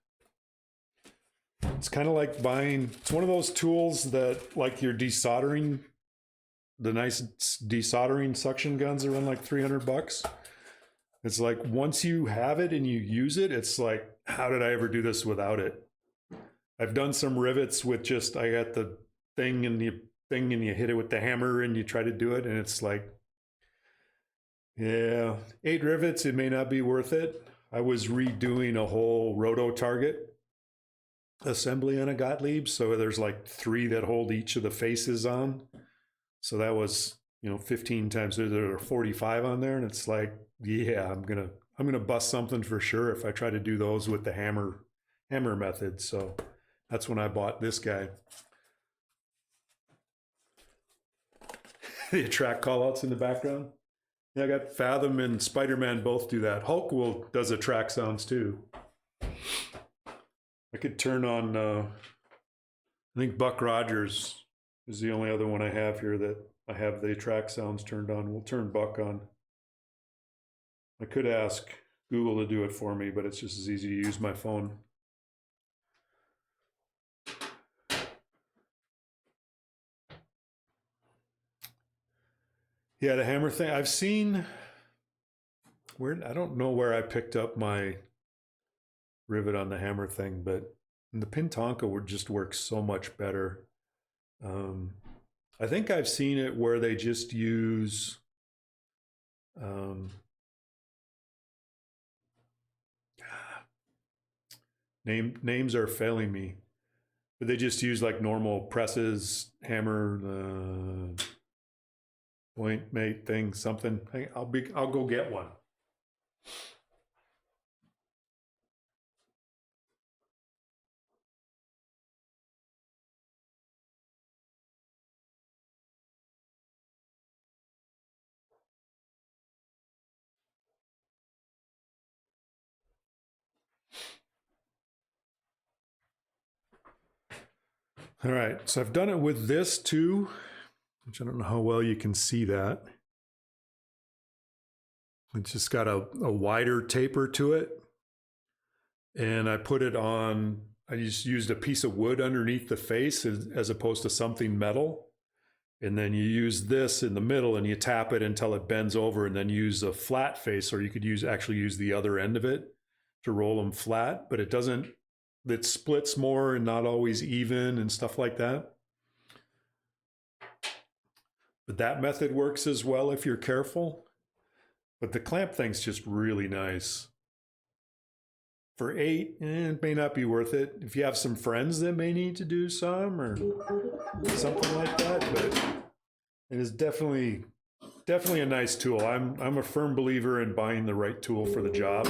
It's kind of like buying, it's one of those tools that like your desoldering, the nice desoldering suction guns that run like $300. It's like once you have it and you use it, it's like, how did I ever do this without it? I've done some rivets with just, I got the thing and you hit it with the hammer and you try to do it and it's like, yeah, 8 rivets, it may not be worth it. I was redoing a whole roto target assembly on a Gottlieb, so there's like 3 that hold each of the faces on. So that was, 15 times, there are 45 on there, and it's like, yeah, I'm gonna bust something for sure if I try to do those with the hammer method. So that's when I bought this guy. The track callouts in the background. Yeah, I got Fathom and Spider-Man both do that. Hulk does the track sounds too. I could turn on, I think Buck Rogers is the only other one I have here that I have the track sounds turned on. We'll turn Buck on. I could ask Google to do it for me, but it's just as easy to use my phone. Yeah, the hammer thing, I've seen, I don't know where I picked up my rivet on the hammer thing, but the Pintonka just works so much better. I think I've seen it where they just use names are failing me, but they just use like normal presses, hammer, point mate thing, something. I'll go get one. All right, so I've done it with this too, which I don't know how well you can see that. It's just got a wider taper to it. And I put it on, I just used a piece of wood underneath the face as opposed to something metal. And then you use this in the middle and you tap it until it bends over and then use a flat face, or you could actually use the other end of it to roll them flat, but it splits more and not always even and stuff like that. But that method works as well if you're careful. But the clamp thing's just really nice. For 8, it may not be worth it. If you have some friends that may need to do some or something like that, but it is definitely definitely a nice tool. I'm a firm believer in buying the right tool for the job.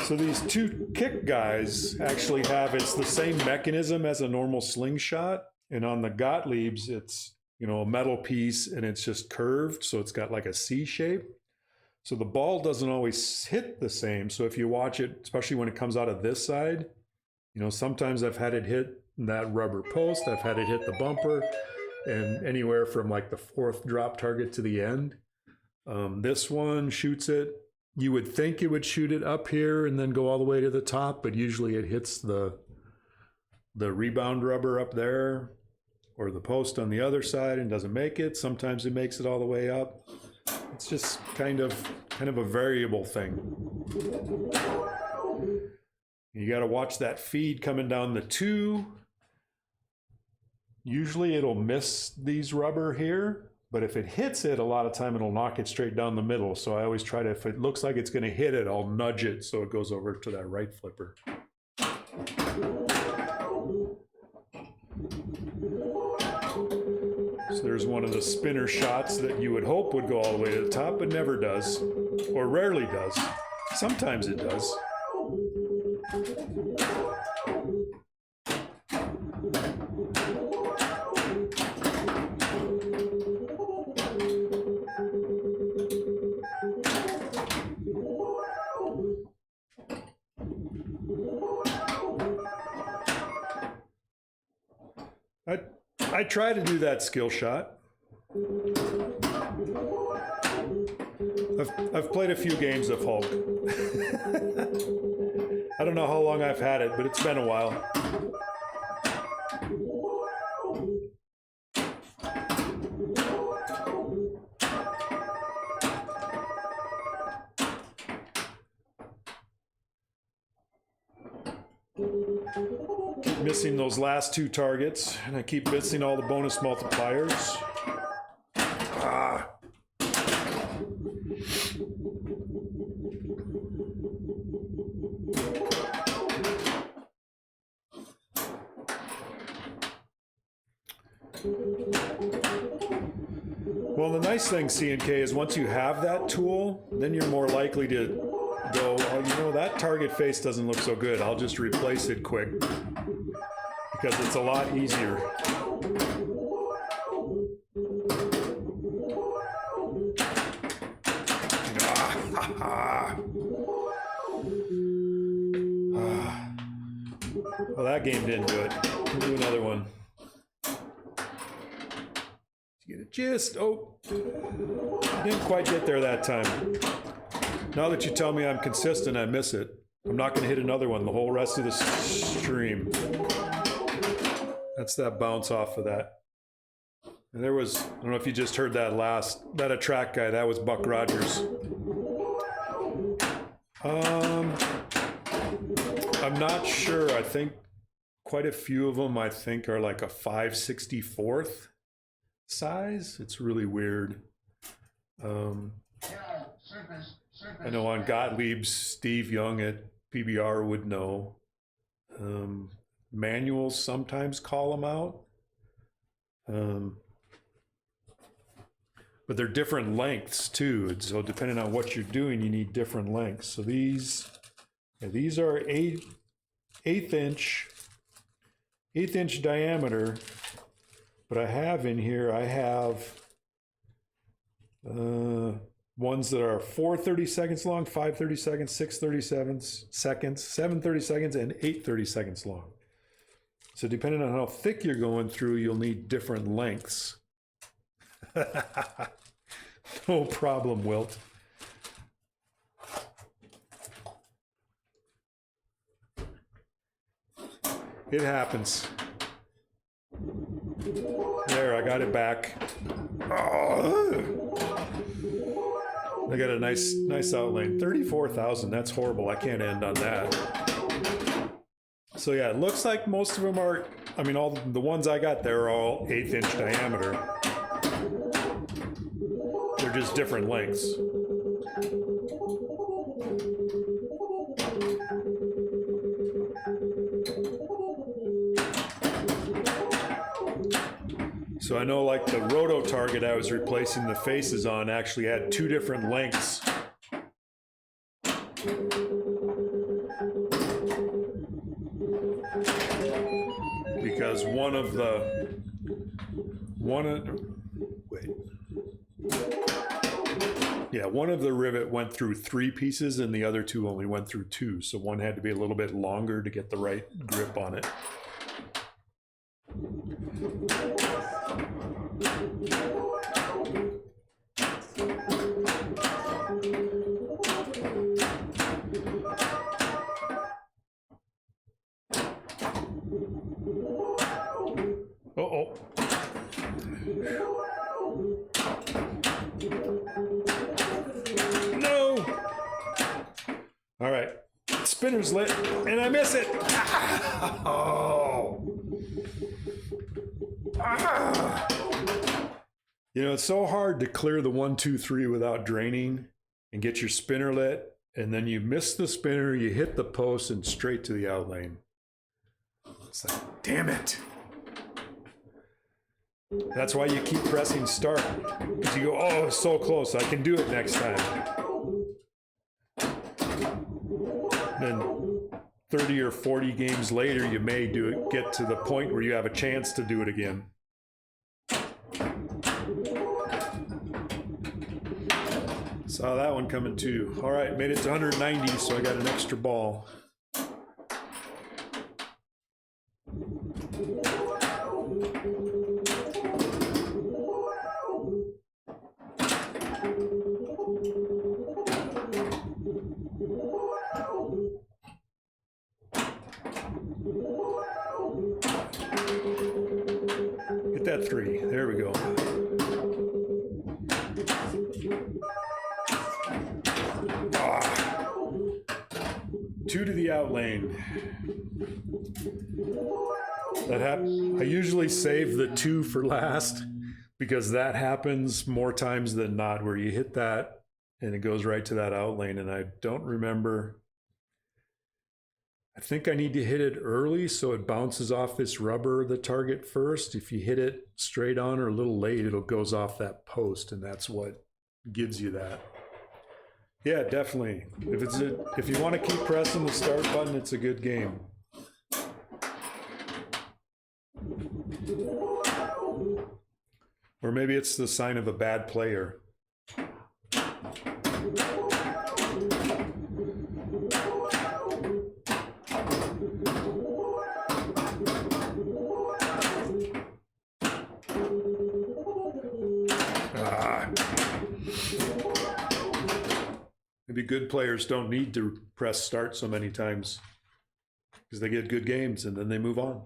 So these two kick guys actually have, it's the same mechanism as a normal slingshot. And on the Gottliebs, it's, you know, a metal piece and it's just curved. So it's got like a C shape. So the ball doesn't always hit the same. So if you watch it, especially when it comes out of this side, you know, sometimes I've had it hit that rubber post. I've had it hit the bumper, and anywhere from like the fourth drop target to the end. This one shoots it. You would think it would shoot it up here and then go all the way to the top, but usually it hits the rebound rubber up there or the post on the other side and doesn't make it. Sometimes it makes it all the way up. It's just kind of a variable thing. You got to watch that feed coming down the two. Usually it'll miss these rubber here. But if it hits it, a lot of time it'll knock it straight down the middle. So I always try to, if it looks like it's going to hit it, I'll nudge it so it goes over to that right flipper. So there's one of the spinner shots that you would hope would go all the way to the top, but never does, or rarely does. Sometimes it does. I try to do that skill shot. I've played a few games of Hulk. I don't know how long I've had it, but it's been a while. Keep missing those last two targets, and I keep missing all the bonus multipliers. Ah. Well, the nice thing, C&K, is once you have that tool, then you're more likely to go, oh, you know, that target face doesn't look so good. I'll just replace it quick because it's a lot easier. Well, that game didn't do it. We'll do another one. Get it just, oh, I didn't quite get there that time. Now that you tell me I'm consistent, I miss it. I'm not going to hit another one the whole rest of the stream. That's that bounce off of that. And there was, I don't know if you just heard that that attract guy, that was Buck Rogers. I'm not sure. I think quite a few of them, I think, are like a 5/64th size. It's really weird. I know on Gottlieb's, Steve Young at PBR would know. Manuals sometimes call them out. But they're different lengths too. And so depending on what you're doing, you need different lengths. So these are eighth inch diameter. But I have in here, I have ones that are 4 30-seconds long, 5 30-seconds, 6 30-seconds, 7 30-seconds, and 8 30-seconds long. So depending on how thick you're going through, you'll need different lengths. No problem, Wilt. It happens. There, I got it back. Oh. I got a nice outlane. 34,000, that's horrible. I can't end on that. So yeah, it looks like most of them are, I mean, all the ones I got there are all 1/8 inch diameter. They're just different lengths. So I know like the roto target I was replacing the faces on actually had 2 different lengths. Because one of the rivet went through 3 pieces and the other 2 only went through 2. So one had to be a little bit longer to get the right grip on it. Uh-oh. No! All right. Spinner's lit, and I miss it. Oh. Ah. You know, it's so hard to clear the 1, 2, 3 without draining and get your spinner lit, and then you miss the spinner, you hit the post, and straight to the outlane. It's like, damn it. That's why you keep pressing start. Because you go, oh, so close, I can do it next time. Then 30 or 40 games later, you may get to the point where you have a chance to do it again. Saw that one coming too. All right, made it to 190, so I got an extra ball. Hit that 3. There we go. Ah. 2 to the outlane. I usually save the 2 for last because that happens more times than not, where you hit that and it goes right to that outlane. And I don't remember. I think I need to hit it early so it bounces off this rubber, the target first. If you hit it straight on or a little late, it goes off that post, and that's what gives you that. Yeah, definitely. If you want to keep pressing the start button, it's a good game. Or maybe it's the sign of a bad player. Maybe good players don't need to press start so many times because they get good games and then they move on.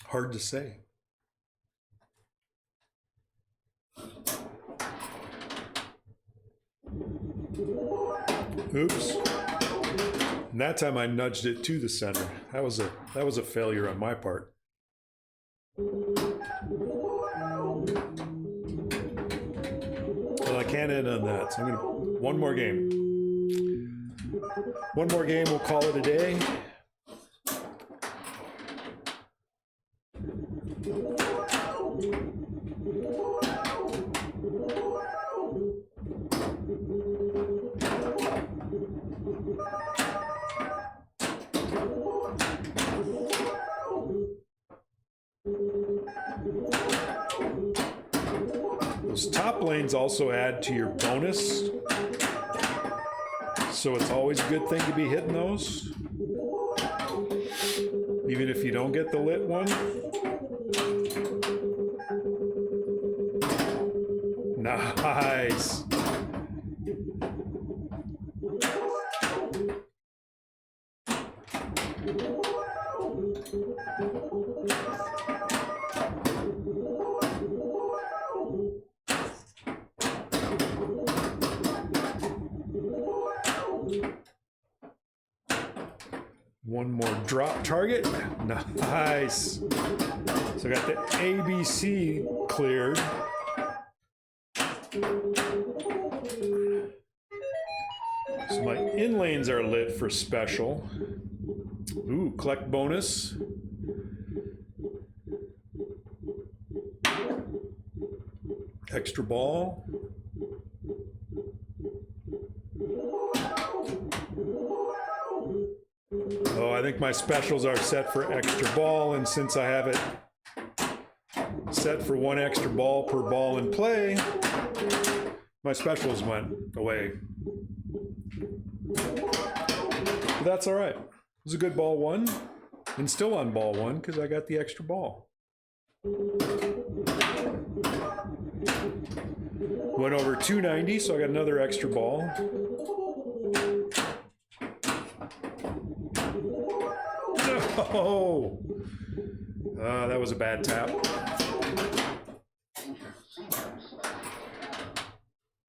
Hard to say. Oops. And that time I nudged it to the center. That was a failure on my part. Well, I can't end on that, so I'm gonna one more game. One more game, we'll call it a day. Those top lanes also add to your bonus, so it's always a good thing to be hitting those, even if you don't get the lit one. Nice. One more drop target. Nice. So I got the ABC cleared. So my in lanes are lit for special. Ooh, collect bonus. Extra ball. Oh, I think my specials are set for extra ball, and since I have it set for one extra ball per ball in play, my specials went away. But that's all right. It was a good ball one, and still on ball one because I got the extra ball. Went over 290, so I got another extra ball. Oh, that was a bad tap.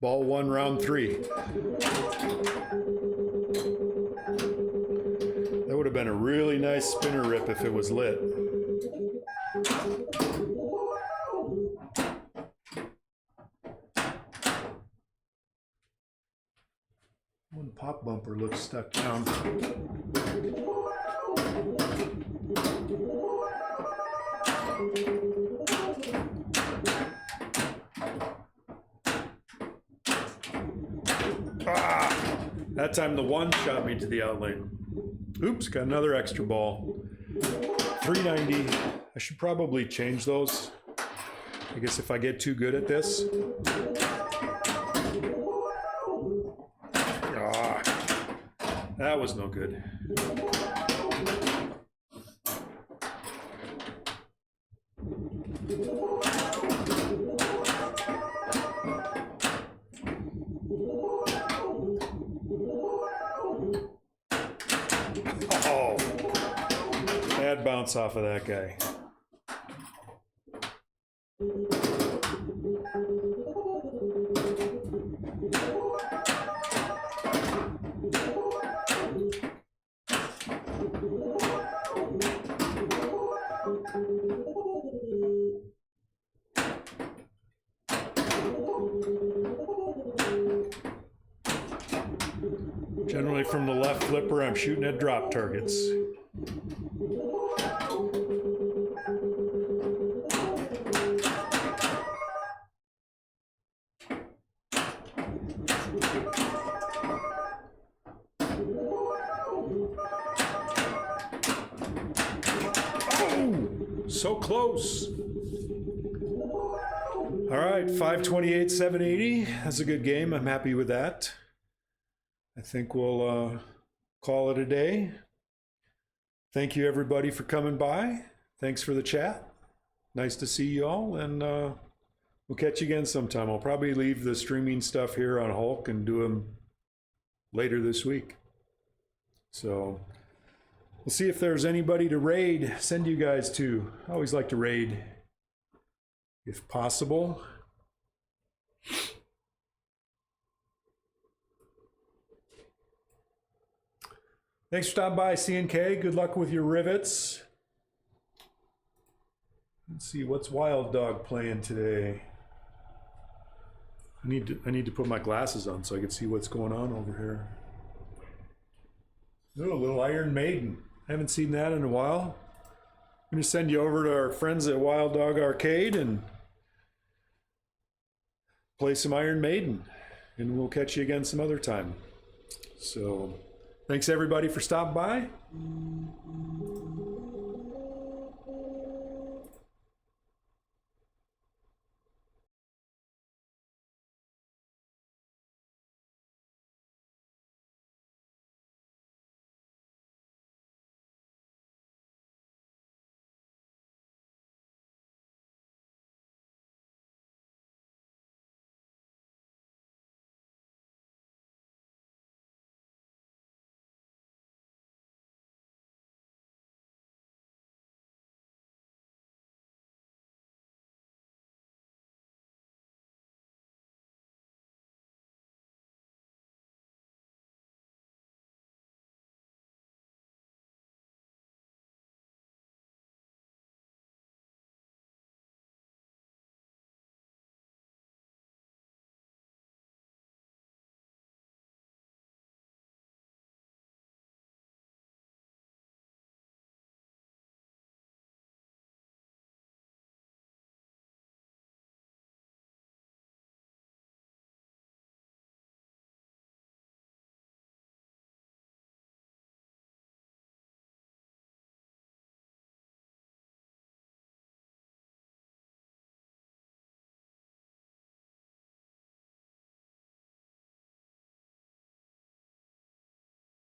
Ball one, round three. That would have been a really nice spinner rip if it was lit. One pop bumper looks stuck down. That time the one shot me to the out lane. Oops, got another extra ball. 390. I should probably change those. I guess if I get too good at this. That was no good. Oh, bad bounce off of that guy. Generally from the left flipper, I'm shooting at drop targets. Oh, so close. All right, 528, 780. That's a good game. I'm happy with that. I think we'll call it a day. Thank you, everybody, for coming by. Thanks for the chat. Nice to see you all, and we'll catch you again sometime. I'll probably leave the streaming stuff here on Hulk and do them later this week. So we'll see if there's anybody to raid, send you guys to. I always like to raid if possible. Thanks for stopping by, CNK. Good luck with your rivets. Let's see, what's Wild Dog playing today? I need to put my glasses on so I can see what's going on over here. Oh, a little Iron Maiden. I haven't seen that in a while. I'm going to send you over to our friends at Wild Dog Arcade and play some Iron Maiden. And we'll catch you again some other time. So thanks everybody for stopping by.